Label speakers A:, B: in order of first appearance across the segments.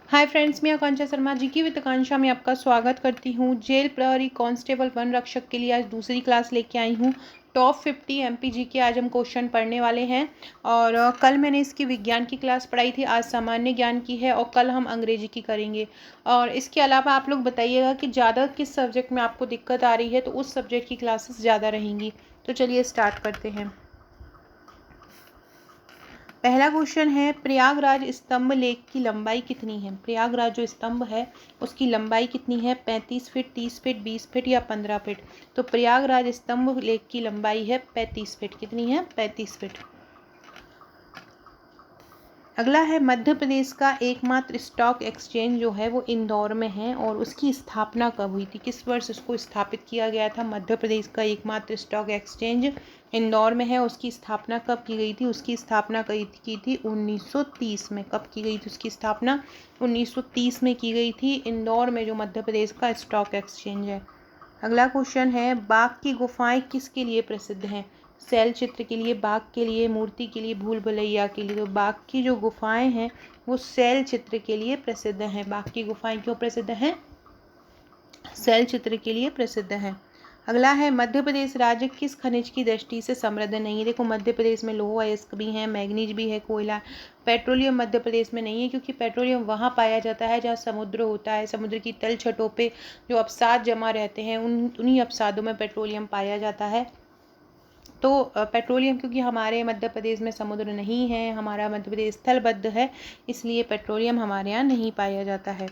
A: Hi friends, मैं आकांक्षा शर्मा जी की with आकांक्षा में आपका स्वागत करती हूँ। जेल प्रहरी कांस्टेबल वन रक्षक के लिए आज दूसरी क्लास लेके आई हूँ। टॉप 50 एमपीजी के आज हम क्वेश्चन पढ़ने वाले हैं। और कल मैंने इसकी विज्ञान की क्लास पढ़ाई थी, आज सामान्य ज्ञान की है और कल हम अंग्रेजी की करेंगे। और इसके अलावा आप लोग बताइएगा कि ज़्यादा किस सब्जेक्ट में आपको दिक्कत आ रही है, तो उस सब्जेक्ट की क्लासेस ज़्यादा रहेंगी। तो चलिए स्टार्ट करते हैं। पहला क्वेश्चन है, प्रयागराज स्तंभ लेक की लंबाई कितनी है। प्रयागराज जो स्तंभ है उसकी लंबाई कितनी है, 35 फीट, 30 फीट, 20 फीट या 15 फीट। तो प्रयागराज स्तंभ लेक की लंबाई है 35 फीट। कितनी है, 35 फीट। अगला है, मध्य प्रदेश का एकमात्र स्टॉक एक्सचेंज जो है वो इंदौर में है और उसकी स्थापना कब हुई थी। किस वर्ष उसको स्थापित किया गया था। मध्य प्रदेश का एकमात्र स्टॉक एक्सचेंज इंदौर में है, उसकी स्थापना कब की गई थी। उसकी स्थापना की थी 1930 में। कब की गई थी उसकी स्थापना, 1930 में की गई थी, इंदौर में जो मध्य प्रदेश का स्टॉक एक्सचेंज है। अगला क्वेश्चन है, बाघ की गुफाएं किसके लिए प्रसिद्ध हैं। शैल चित्र के लिए, बाघ के लिए, मूर्ति के लिए, भूल भुलैया के लिए। तो बाघ की जो गुफाएं हैं वो शैल चित्र के लिए प्रसिद्ध हैं। बाघ की गुफाएं क्यों प्रसिद्ध हैं, शैल चित्र के लिए प्रसिद्ध हैं। अगला है, मध्य प्रदेश राज्य किस खनिज की दृष्टि से समृद्ध नहीं है। देखो, मध्य प्रदेश में लोह अयस्क भी है, मैग्नीज भी है, कोयला। पेट्रोलियम मध्य प्रदेश में नहीं है, क्योंकि पेट्रोलियम वहाँ पाया जाता है जहाँ समुद्र होता है। समुद्र की तल छटों पे जो अवसाद जमा रहते हैं उन्हीं अवसादों में पेट्रोलियम पाया जाता है। तो पेट्रोलियम, क्योंकि हमारे मध्य प्रदेश में समुद्र नहीं है, हमारा मध्य प्रदेश स्थलबद्ध है, इसलिए पेट्रोलियम हमारे यहाँ नहीं पाया जाता है।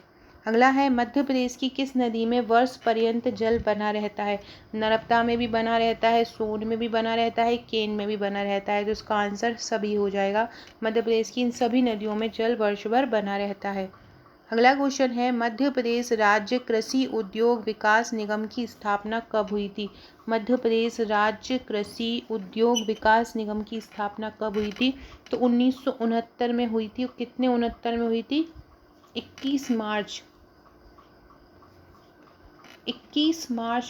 A: अगला है, मध्य प्रदेश की किस नदी में वर्ष पर्यंत जल बना रहता है। नर्मदा में भी बना रहता है, सोन में भी बना रहता है, केन में भी बना रहता है। तो इसका आंसर सभी हो जाएगा। मध्य प्रदेश की इन सभी नदियों में जल वर्ष भर बना रहता है। अगला क्वेश्चन है, मध्य प्रदेश राज्य कृषि उद्योग विकास निगम की स्थापना कब हुई थी। मध्य प्रदेश राज्य कृषि उद्योग विकास निगम की स्थापना कब हुई थी। तो 1969 में हुई थी। कितने 69 में हुई थी, 21 मार्च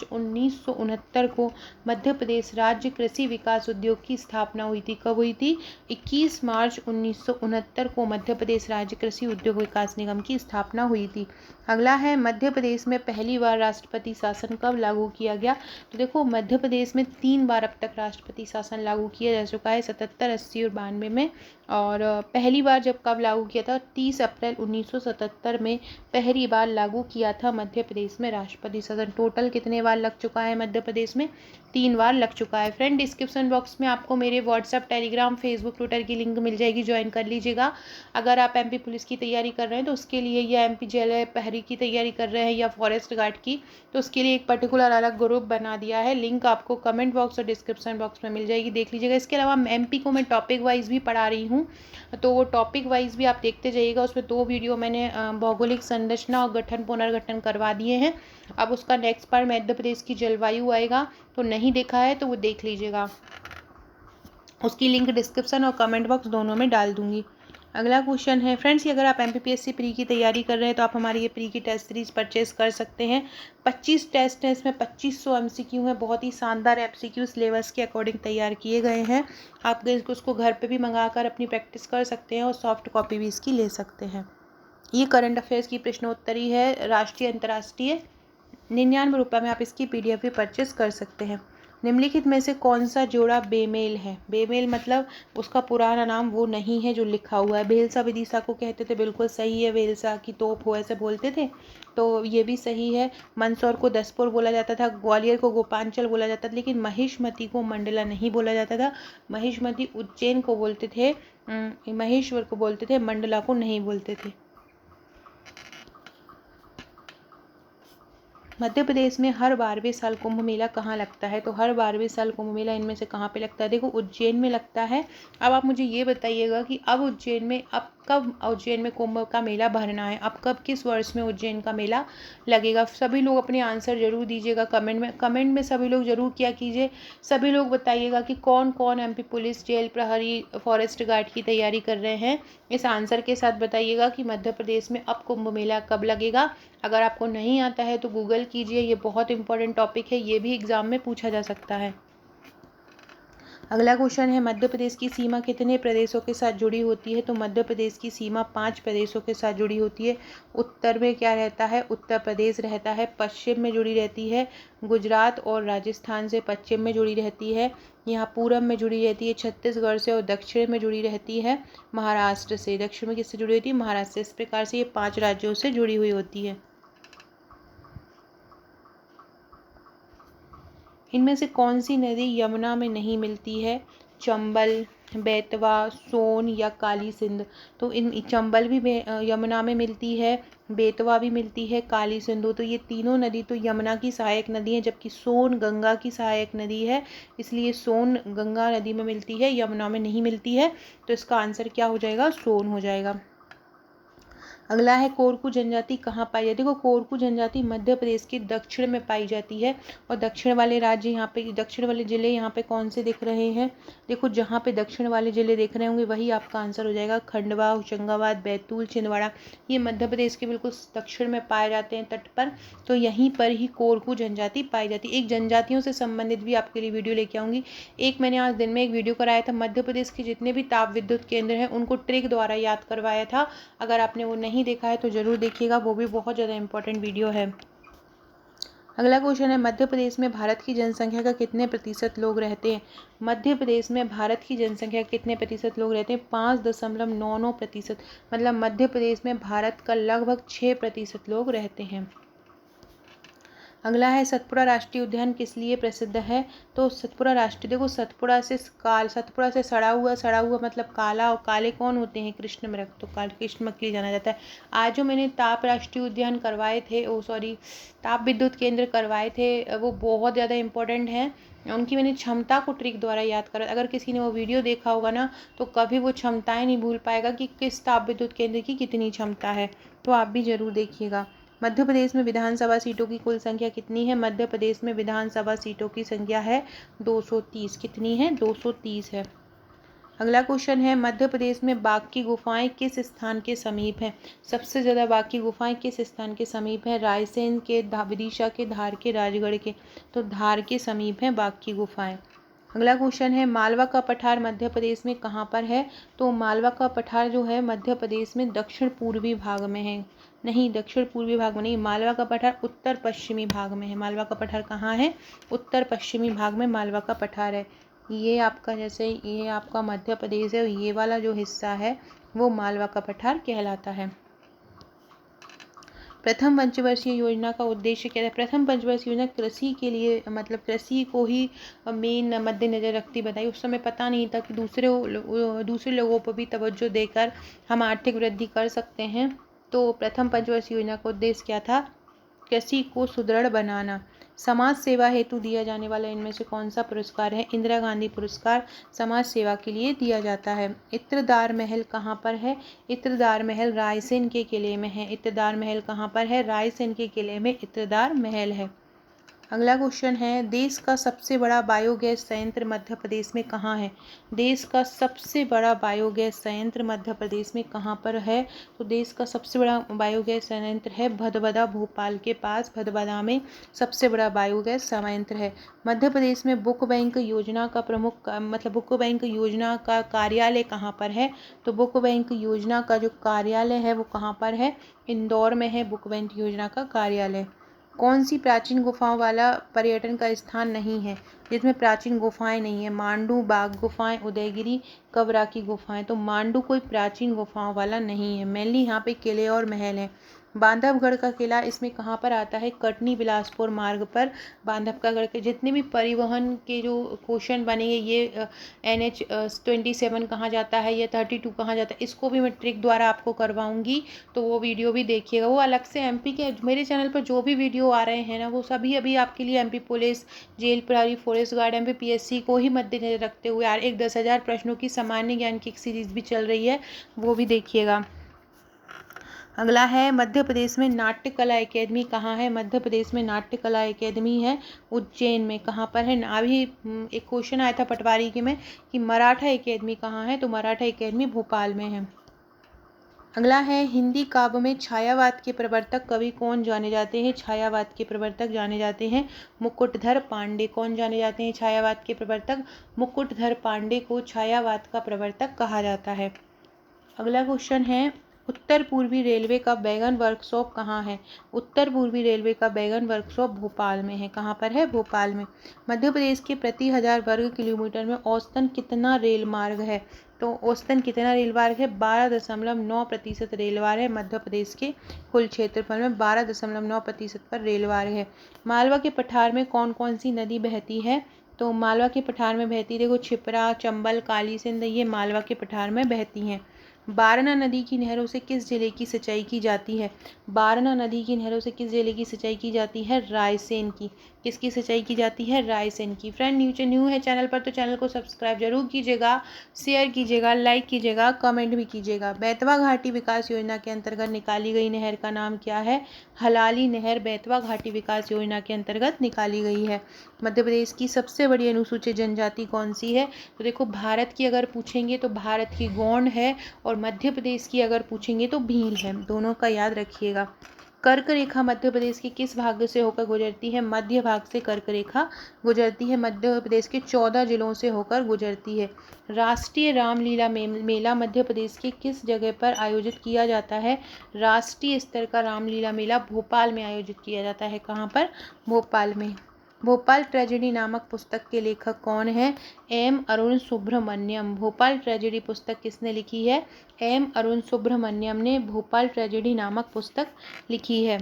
A: 1969 को मध्य प्रदेश राज्य कृषि विकास उद्योग की स्थापना हुई थी। कब हुई थी, 21 मार्च 1969 को मध्य प्रदेश राज्य कृषि उद्योग विकास निगम की स्थापना हुई थी। अगला है, मध्य प्रदेश में पहली बार राष्ट्रपति शासन कब लागू किया गया। तो देखो, मध्य प्रदेश में 3 बार अब तक राष्ट्रपति शासन लागू किया जा चुका है, 77, 80 और 92 में। और पहली बार जब कब लागू किया था, 30 अप्रैल 1977 में पहली बार लागू किया था मध्य प्रदेश में राष्ट्रपति शासन। टोटल कितने बार लग चुका है मध्य प्रदेश में, 3 बार लग चुका है। फ्रेंड, डिस्क्रिप्शन बॉक्स में आपको मेरे व्हाट्सअप, टेलीग्राम, फेसबुक, ट्विटर की लिंक मिल जाएगी, ज्वाइन कर लीजिएगा। अगर आप एमपी पुलिस की तैयारी कर रहे हैं तो उसके लिए, या एमपी जेल प्रहरी की तैयारी कर रहे हैं, या फॉरेस्ट गार्ड की, तो उसके लिए एक पर्टिकुलर अलग ग्रुप बना दिया है। लिंक आपको कमेंट बॉक्स और डिस्क्रिप्शन बॉक्स में मिल जाएगी, देख लीजिएगा। इसके अलावा एमपी को मैं टॉपिक वाइज भी पढ़ा रही हूँ, तो वो टॉपिक वाइज भी आप देखते जाइएगा। उसमें 2 वीडियो मैंने भौगोलिक संरचना और गठन पुनर्गठन करवा दिए हैं। अब उसका नेक्स्ट पार्ट मध्य प्रदेश की जलवायु आएगा, तो नहीं देखा है तो वो देख लीजिएगा। उसकी लिंक डिस्क्रिप्शन और कमेंट बॉक्स दोनों में डाल दूंगी। अगला क्वेश्चन है, फ्रेंड्स, अगर आप एमपीपीएससी प्री की तैयारी कर रहे हैं तो आप हमारी ये प्री की टेस्ट सीरीज परचेज कर सकते हैं। 25 टेस्ट हैं, इसमें 2500 एमसीक्यू हैं। बहुत ही शानदार एमसीक्यू सिलेबस के अकॉर्डिंग तैयार किए गए हैं। आप उसको घर पे भी मंगाकर अपनी प्रैक्टिस कर सकते हैं और सॉफ्ट कॉपी भी इसकी ले सकते हैं। ये करंट अफेयर्स की प्रश्नोत्तरी है, राष्ट्रीय अंतर्राष्ट्रीय। 99 रुपये में आप इसकी पीडीएफ भी परचेस कर सकते हैं। निम्नलिखित में से कौन सा जोड़ा बेमेल है। बेमेल मतलब उसका पुराना नाम वो नहीं है जो लिखा हुआ है। भेलसा विदिशा को कहते थे, बिल्कुल सही है, भेलसा की तोप हो ऐसे बोलते थे, तो ये भी सही है। मंदसौर को दसपुर बोला जाता था, ग्वालियर को गोपांचल बोला जाता था, लेकिन महिष्मती को मंडला नहीं बोला जाता था। महिष्मती उज्जैन को बोलते थे, महेश्वर को बोलते थे, मंडला को नहीं बोलते थे। मध्य प्रदेश में हर 12वें साल कुंभ मेला कहाँ लगता है। तो हर 12वें साल कुंभ मेला इनमें से कहाँ पे लगता है। देखो, उज्जैन में लगता है। अब आप मुझे ये बताइएगा कि अब उज्जैन में, अब कब उज्जैन में कुंभ का मेला भरना है, अब कब, किस वर्ष में उज्जैन का मेला लगेगा। सभी लोग अपने आंसर जरूर दीजिएगा कमेंट में। कमेंट में सभी लोग जरूर क्या कीजिए, सभी लोग बताइएगा कि कौन कौन एमपी पुलिस, जेल प्रहरी, फॉरेस्ट गार्ड की तैयारी कर रहे हैं। इस आंसर के साथ बताइएगा कि मध्य प्रदेश में अब कुंभ मेला कब लगेगा। अगर आपको नहीं आता है तो गूगल कीजिए, ये बहुत इंपॉर्टेंट टॉपिक है, ये भी एग्जाम में पूछा जा सकता है। अगला क्वेश्चन है मध्य प्रदेश की सीमा कितने प्रदेशों के साथ जुड़ी होती है? तो मध्य प्रदेश की सीमा 5 प्रदेशों के साथ जुड़ी होती है। उत्तर में क्या रहता है? उत्तर प्रदेश रहता है। पश्चिम में जुड़ी रहती है गुजरात और राजस्थान से, पश्चिम में जुड़ी रहती है। यहाँ पूरब में जुड़ी रहती है छत्तीसगढ़ से, और दक्षिण में जुड़ी रहती है महाराष्ट्र से। दक्षिण में किससे जुड़ी होती है? महाराष्ट्र से। इस प्रकार से ये 5 राज्यों से जुड़ी हुई होती है। इनमें से कौन सी नदी यमुना में नहीं मिलती है? चंबल, बेतवा, सोन या काली सिंध? तो इन चंबल भी यमुना में मिलती है, बेतवा भी मिलती है, काली सिंधु। तो ये तीनों नदी तो यमुना की सहायक नदी है, जबकि सोन गंगा की सहायक नदी है। इसलिए सोन गंगा नदी में मिलती है, यमुना में नहीं मिलती है। तो इसका आंसर क्या हो जाएगा? सोन हो जाएगा। अगला है कोरकू जनजाति कहाँ पाई जाती है? देखो कोरकू जनजाति मध्य प्रदेश के दक्षिण में पाई जाती है। और दक्षिण वाले राज्य यहाँ पे, दक्षिण वाले जिले यहाँ पे कौन से दिख रहे हैं? देखो जहाँ पे दक्षिण वाले जिले दिख रहे होंगे वही आपका आंसर हो जाएगा। खंडवा, होशंगाबाद, बैतूल, छिंदवाड़ा, ये मध्य प्रदेश के बिल्कुल दक्षिण में पाए जाते हैं तट पर। तो यहीं पर ही कोरकू जनजाति पाई जाती है। एक जनजातियों से संबंधित भी आपके लिए वीडियो लेके आऊँगी। एक मैंने आज दिन में एक वीडियो कराया था, मध्य प्रदेश के जितने भी ताप विद्युत केंद्र हैं उनको ट्रिक द्वारा याद करवाया था। अगर आपने वो नहीं देखा है तो ज़रूर देखिएगा, वो भी बहुत ज़्यादा इंपॉर्टेंट वीडियो है। अगला क्वेश्चन है मध्य प्रदेश में भारत की जनसंख्या का कितने प्रतिशत लोग रहते हैं? मध्य प्रदेश में भारत की जनसंख्या कितने प्रतिशत लोग रहते हैं? 5.99%। मतलब मध्य प्रदेश में भारत का लगभग 6% लोग रहते हैं। अगला है सतपुड़ा राष्ट्रीय उद्यान किस लिए प्रसिद्ध है? तो सतपुड़ा राष्ट्रीय, देखो सतपुड़ा से सड़ा हुआ मतलब काला, और काले कौन होते हैं? कृष्ण मृग। तो कृष्ण मृग के लिए जाना जाता है। आज जो मैंने ताप राष्ट्रीय उद्यान करवाए थे, ताप विद्युत केंद्र करवाए थे, वो बहुत ज़्यादा इंपॉर्टेंट हैं। उनकी मैंने क्षमता को ट्रिक द्वारा याद करा। अगर किसी ने वो वीडियो देखा होगा ना तो कभी वो क्षमताएं नहीं भूल पाएगा कि किस ताप विद्युत केंद्र की कितनी क्षमता है। तो आप भी जरूर देखिएगा। मध्य प्रदेश में विधानसभा सीटों की कुल संख्या कितनी है? मध्य प्रदेश में विधानसभा सीटों की संख्या है 230। कितनी है? 230 है। अगला क्वेश्चन है मध्य प्रदेश में बाघ की गुफाएं किस स्थान के समीप हैं? सबसे ज़्यादा बाघ की गुफाएं किस स्थान के समीप है? रायसेन के, विदिशा के, धार के, राजगढ़ के। तो धार के समीप हैं बाघ की गुफाएं। अगला क्वेश्चन है मालवा का पठार मध्य प्रदेश में कहाँ पर है? तो मालवा का पठार जो है मध्य प्रदेश में दक्षिण पूर्वी भाग में है। नहीं, दक्षिण पूर्वी भाग में नहीं, मालवा का पठार उत्तर पश्चिमी भाग में है। मालवा का पठार कहाँ है? उत्तर पश्चिमी भाग में मालवा का पठार है। ये आपका, जैसे ये आपका मध्य प्रदेश है, ये वाला जो हिस्सा है वो मालवा का पठार कहलाता है। प्रथम पंचवर्षीय योजना का उद्देश्य क्या है? प्रथम पंचवर्षीय योजना कृषि के लिए, मतलब कृषि को ही मेन मद्देनजर रखती बताई। उस समय पता नहीं था कि दूसरे लोगों पर भी तवज्जो देकर हम आर्थिक वृद्धि कर सकते हैं। तो प्रथम पंचवर्षीय योजना का उद्देश्य क्या था? कृषि को सुदृढ़ बनाना। समाज सेवा हेतु दिया जाने वाला इनमें से कौन सा पुरस्कार है? इंदिरा गांधी पुरस्कार समाज सेवा के लिए दिया जाता है। इत्रदार महल कहाँ पर है? इत्रदार महल रायसेन के किले में है। इत्रदार महल कहाँ पर है? रायसेन के किले में इत्रदार महल है। अगला क्वेश्चन है देश का सबसे बड़ा बायोगैस संयंत्र मध्य प्रदेश में कहाँ है? देश का सबसे बड़ा बायोगैस संयंत्र मध्य प्रदेश में कहाँ पर है? तो देश का सबसे बड़ा बायोगैस संयंत्र है भदभदा, भोपाल के पास भदभदा में सबसे बड़ा बायोगैस संयंत्र है। मध्य प्रदेश में बुक बैंक योजना का बुक बैंक योजना का कार्यालय कहाँ पर है? तो बुक बैंक योजना का जो कार्यालय है वो कहाँ पर है? इंदौर में है बुक बैंक योजना का कार्यालय। कौन सी प्राचीन गुफाओं वाला पर्यटन का स्थान नहीं है जिसमें प्राचीन गुफाएं नहीं है? मांडू, बाघ गुफाएं, उदयगिरी, कबरा की गुफाएं। तो मांडू कोई प्राचीन गुफाओं वाला नहीं है। मेनली यहाँ पे किले और महल हैं। बांधवगढ़ का किला इसमें कहाँ पर आता है? कटनी बिलासपुर मार्ग पर बांधवगढ़ के जितने भी परिवहन के जो क्वेश्चन बनेंगे, ये NH-27 कहाँ जाता है, ये 32 कहाँ जाता है, इसको भी मैं ट्रिक द्वारा आपको करवाऊंगी। तो वो वीडियो भी देखिएगा। वो अलग से MP के मेरे चैनल पर जो भी वीडियो आ रहे हैं ना, वो सभी अभी आपके लिए MP पुलिस, जेल प्रहरी, फॉरेस्ट गार्ड, MPPSC को ही मद्देनजर रखते हुए यार एक 10,000 प्रश्नों की सामान्य ज्ञान की एक सीरीज भी चल रही है, वो भी देखिएगा। अगला है मध्य प्रदेश में नाट्य कला एकेडमी कहाँ है? मध्य प्रदेश में नाट्य कला एकेडमी है उज्जैन में। कहाँ पर है? अभी एक क्वेश्चन आया था पटवारी के में कि मराठा एकेडमी कहाँ है? तो मराठा एकेडमी भोपाल में है। अगला है हिंदी काव्य में छायावाद के प्रवर्तक कवि कौन जाने जाते हैं। छायावाद के प्रवर्तक जाने जाते हैं मुकुटधर पांडे। कौन जाने जाते हैं छायावाद के प्रवर्तक? मुकुटधर पांडे को छायावाद का प्रवर्तक कहा जाता है। अगला क्वेश्चन है उत्तर पूर्वी रेलवे का वैगन वर्कशॉप कहाँ है। उत्तर पूर्वी रेलवे का वैगन वर्कशॉप भोपाल में है। कहाँ पर है? भोपाल में। मध्य प्रदेश के प्रति 1000 वर्ग किलोमीटर में औसतन कितना रेल मार्ग है? तो औसतन कितना रेल मार्ग है? 12.9% रेल मार्ग है मध्य प्रदेश के कुल क्षेत्रफल में 12.9% पर रेल मार्ग है। मालवा के पठार में कौन कौन सी नदी बहती है? तो मालवा के पठार में बहती, देखो छिपरा, चंबल, काली सिंध, ये मालवा के पठार में बहती हैं। बारना नदी की नहरों से किस जिले की सिंचाई की जाती है? बारना नदी की नहरों से किस जिले की सिंचाई की जाती है? रायसेन की। किसकी सिंचाई की जाती है? रायसेन की। फ्रेंड न्यू है चैनल पर तो चैनल को सब्सक्राइब जरूर कीजिएगा, शेयर कीजिएगा, लाइक कीजिएगा, कमेंट भी कीजिएगा। बेतवा घाटी विकास योजना के अंतर्गत निकाली गई नहर का नाम क्या है? हलाली नहर बेतवा घाटी विकास योजना के अंतर्गत निकाली गई है। मध्य प्रदेश की सबसे बड़ी अनुसूचित जनजाति कौन सी है? तो देखो भारत की अगर पूछेंगे तो भारत की गोंड है, और मध्य प्रदेश की अगर पूछेंगे तो भील है। दोनों का याद रखिएगा। कर्क रेखा मध्य प्रदेश के किस भाग से होकर गुजरती है? मध्य भाग से कर्क रेखा गुजरती है। मध्य प्रदेश के 14 जिलों से होकर गुजरती है। राष्ट्रीय रामलीला मेला मध्य प्रदेश के किस जगह पर आयोजित किया जाता है? राष्ट्रीय स्तर का रामलीला मेला भोपाल में आयोजित किया जाता है। कहाँ पर? भोपाल में। भोपाल ट्रेजेडी नामक पुस्तक के लेखक कौन है? एम अरुण सुब्रमण्यम। भोपाल ट्रेजेडी पुस्तक किसने लिखी है? एम अरुण सुब्रमण्यम ने भोपाल ट्रेजेडी नामक पुस्तक लिखी है।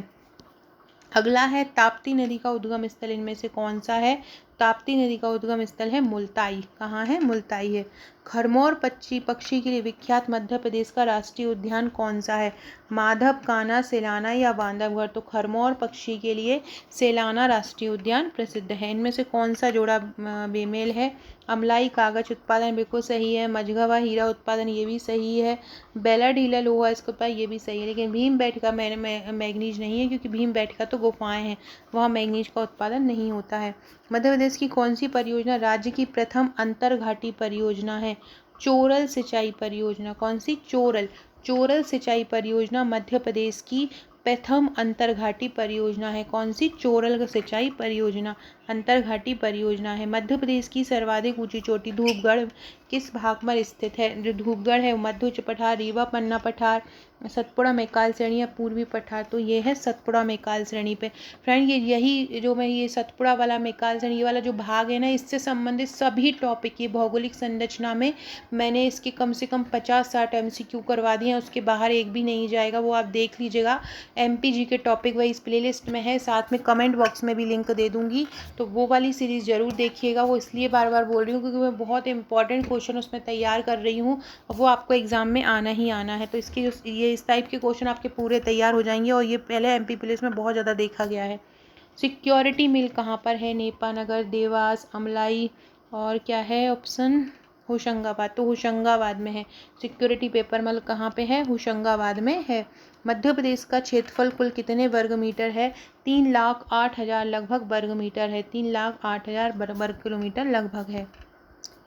A: अगला है ताप्ती नदी का उद्गम स्थल इनमें से कौन सा है? ताप्ती नदी का उद्गम स्थल है मुल्ताई। कहाँ है? मुल्ताई है। खरमोर पक्षी के लिए विख्यात मध्य प्रदेश का राष्ट्रीय उद्यान कौन सा है? माधव, कान्हा, सेलाना या बांधवगढ़? तो खरमोर पक्षी के लिए सेलाना राष्ट्रीय उद्यान प्रसिद्ध है। इनमें से कौन सा जोड़ा बेमेल है? अमलाई कागज उत्पादन बिल्कुल सही है। मझगवा हीरा उत्पादन ये भी सही है। बेला ढीला लोहा इसके उत्पादन ये भी सही है। लेकिन भीम बेटका मैग्नीज नहीं है, क्योंकि भीम बेटका तो गुफाएं हैं, वहाँ मैग्नीज का उत्पादन नहीं होता है। मध्य प्रदेश की कौन सी परियोजना राज्य की प्रथम अंतरघाटी परियोजना है? चोरल सिंचाई परियोजना। कौन सी? चोरल सिंचाई परियोजना मध्य प्रदेश की प्रथम अंतरघाटी परियोजना है। कौन सी? चोरल सिंचाई परियोजना अंतरघाटी परियोजना है। मध्य प्रदेश की सर्वाधिक ऊंची चोटी धूपगढ़ किस भाग पर स्थित है? जो धूपगढ़ है मध्य उच्च पठार, रीवा पन्ना पठार, सतपुड़ा मैकाल श्रेणी या पूर्वी पठार? तो ये है सतपुड़ा मैकाल श्रेणी पे। फ्रेंड यही जो मैं ये सतपुड़ा वाला मैकाल श्रेणी ये वाला जो भाग है ना, इससे संबंधित सभी टॉपिक की भौगोलिक संरचना में मैंने इसके कम से कम 50-60 MCQ करवा दिए हैं। उसके बाहर एक भी नहीं जाएगा, वो आप देख लीजिएगा। MPG के टॉपिक वाइज प्लेलिस्ट में है, साथ में कमेंट बॉक्स में भी लिंक दे दूंगी, तो वो वाली सीरीज़ ज़रूर देखिएगा। वो इसलिए बार बार बोल रही हूँ क्योंकि मैं बहुत इंपॉर्टेंट क्वेश्चन उसमें तैयार कर रही हूँ, और वो आपको एग्जाम में आना ही आना है। तो इसकी ये इस टाइप के क्वेश्चन आपके पूरे तैयार हो जाएंगे, और ये पहले MP प्लेलिस्ट में बहुत ज़्यादा देखा गया है। सिक्योरिटी मिल कहाँ पर है? नेपानगर, देवास, अमलाई, और क्या है ऑप्शन? होशंगाबाद। तो होशंगाबाद में है। सिक्योरिटी पेपर मिल कहाँ पे है? होशंगाबाद में है। मध्य प्रदेश का क्षेत्रफल कुल कितने वर्ग मीटर है? 3,08,000 लगभग वर्ग मीटर है। 3,08,000 वर्ग किलोमीटर लगभग है।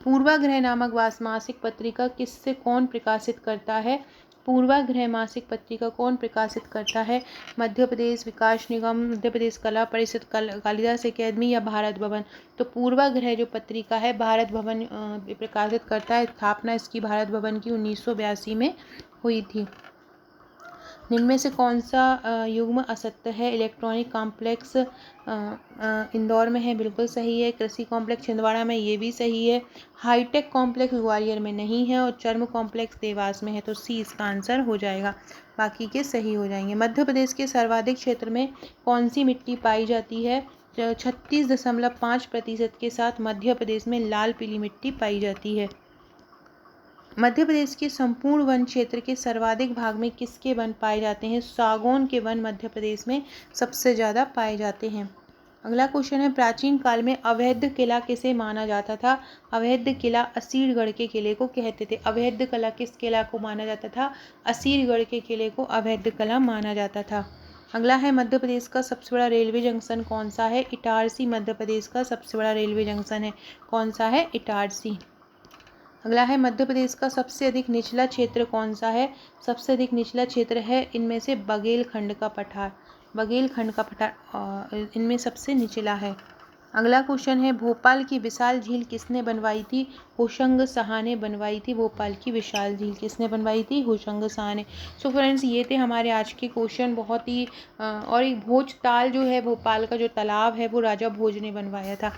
A: पूर्वाग्रह नामक मासिक पत्रिका किससे कौन प्रकाशित करता है? पूर्वाग्रह मासिक पत्रिका कौन प्रकाशित करता है? मध्य प्रदेश विकास निगम, मध्य प्रदेश कला परिषद, कालिदास अकेदमी या भारत भवन? तो पूर्वाग्रह जो पत्रिका है भारत भवन प्रकाशित करता है। स्थापना इसकी भारत भवन की 1982 में हुई थी। निम्न में से कौन सा युग्म असत्य है? इलेक्ट्रॉनिक कॉम्प्लेक्स इंदौर में है, बिल्कुल सही है। कृषि कॉम्प्लेक्स छिंदवाड़ा में, ये भी सही है। हाईटेक कॉम्प्लेक्स ग्वालियर में नहीं है, और चर्म कॉम्प्लेक्स देवास में है। तो सी इसका आंसर हो जाएगा, बाकी के सही हो जाएंगे। मध्य प्रदेश के सर्वाधिक क्षेत्र में कौन सी मिट्टी पाई जाती है? 36.5% के साथ मध्य प्रदेश में लाल पीली मिट्टी पाई जाती है। मध्य प्रदेश के संपूर्ण वन क्षेत्र के सर्वाधिक भाग में किसके वन पाए जाते हैं? सागौन के वन मध्य प्रदेश में सबसे ज़्यादा पाए जाते हैं। अगला क्वेश्चन है प्राचीन काल में अवैध किला किसे माना जाता था? अवैध किला असीरगढ़ के किले को कहते थे। अवैध किला किस किला को माना जाता था? असीरगढ़ के किले को अवैध किला माना जाता था। अगला है मध्य प्रदेश का सबसे बड़ा रेलवे जंक्शन कौन सा है? इटारसी मध्य प्रदेश का सबसे बड़ा रेलवे जंक्शन है। कौन सा है? इटारसी। अगला है मध्य प्रदेश का सबसे अधिक निचला क्षेत्र कौन सा है। सबसे अधिक निचला क्षेत्र है इनमें से बघेलखंड का पठार। बघेलखंड का पठार इनमें सबसे निचला है। अगला क्वेश्चन है भोपाल की विशाल झील किसने बनवाई थी। होशंग शाह ने बनवाई थी भोपाल की विशाल झील। किसने बनवाई थी। होशंग शाह ने। सो फ्रेंड्स ये थे हमारे आज के क्वेश्चन बहुत ही और एक भोजताल जो है भोपाल का जो तालाब है वो राजा भोज ने बनवाया था।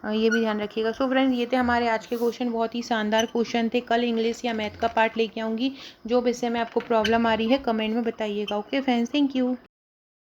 A: ये भी ध्यान रखिएगा। सो फ्रेंड्स ये थे हमारे आज के क्वेश्चन बहुत ही शानदार क्वेश्चन थे। कल इंग्लिश या मैथ का पार्ट लेके आऊँगी। जो विषय में आपको प्रॉब्लम आ रही है कमेंट में बताइएगा। Okay friends, thank you.